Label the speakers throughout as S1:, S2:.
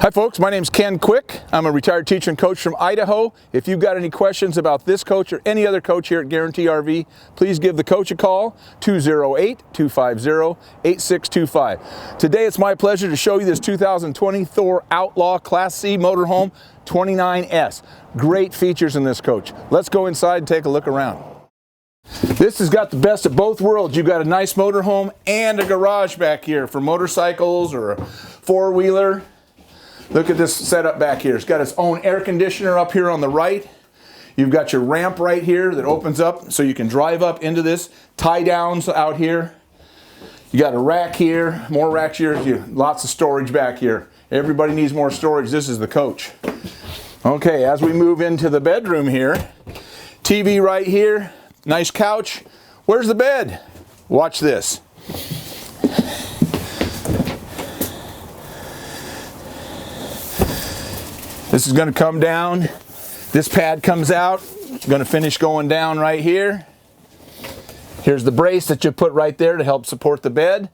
S1: Hi folks, my name's Ken.Quick. I'm a retired teacher and coach from Idaho. If you've got any questions about this coach or any other coach here at Guarantee RV, please give the coach a call, 208-250-8625. Today it's my pleasure to show you this 2020 Thor Outlaw Class C Motorhome 29S. Great features in this coach. Let's go inside and take a look around. This has got the best of both worlds. You've got a nice motorhome and a garage back here for motorcycles or a four-wheeler. Look at this setup back here. It's got its own air conditioner up here on the right. You've got your ramp right here that opens up so you can drive up into this. Tie downs out here. You got a rack here, more racks here. Lots of storage back here. Everybody needs more storage. This is the coach. Okay, as we move into the bedroom here, TV right here, nice couch. Where's the bed? Watch this. This is going to come down. This pad comes out. It's going to finish going down right here. Here's the brace that you put right there to help support the bed.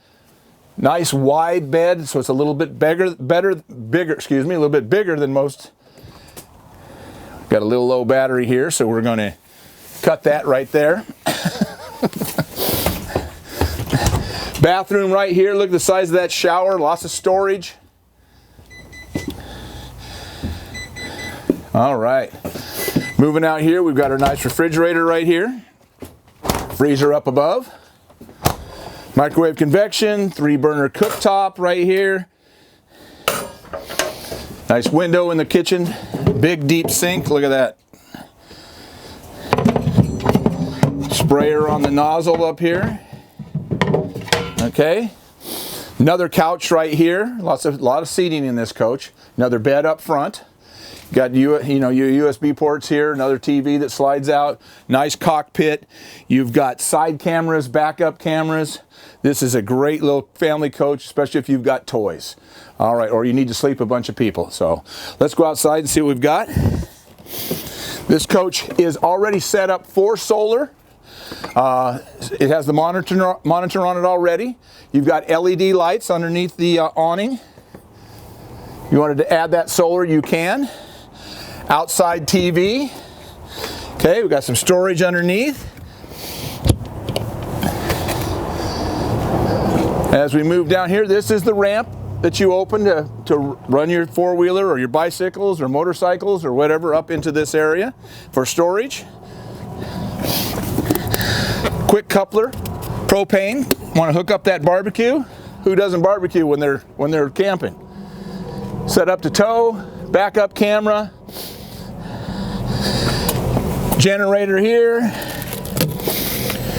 S1: Nice wide bed, so it's a little bit bigger than most. Got a little low battery here, so we're going to cut that right there. Bathroom right here. Look at the size of that shower. Lots of storage. All right, moving out here, we've got our nice refrigerator right here, freezer up above, microwave convection, 3-burner cooktop right here, nice window in the kitchen, big deep sink, look at that, sprayer on the nozzle up here, okay, another couch right here, a lot of seating in this coach, another bed up front. Got your USB ports here, another TV that slides out, nice cockpit. You've got side cameras, backup cameras. This is a great little family coach, especially if you've got toys. All right, or you need to sleep a bunch of people. So let's go outside and see what we've got. This coach is already set up for solar. It has the monitor on it already. You've got LED lights underneath the awning. You wanted to add that solar, you can. Outside TV. Okay, we've got some storage underneath. As we move down here, this is the ramp that you open to run your four-wheeler or your bicycles or motorcycles or whatever up into this area for storage. Quick coupler, propane. Want to hook up that barbecue? Who doesn't barbecue when they're camping? Set up to tow, backup camera. Generator here,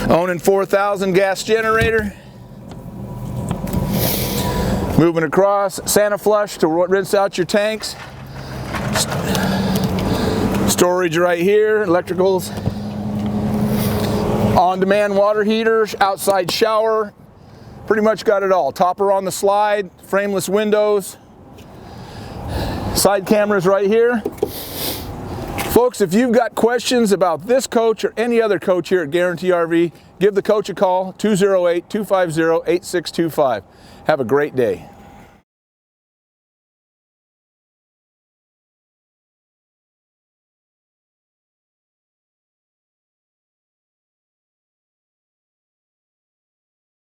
S1: Onan 4000 gas generator. Moving across, Santa flush to rinse out your tanks. Storage right here, electricals. On-demand water heaters, outside shower. Pretty much got it all. Topper on the slide, frameless windows. Side cameras right here. Folks, if you've got questions about this coach or any other coach here at Guarantee RV, give the coach a call, 208-250-8625. Have a great day.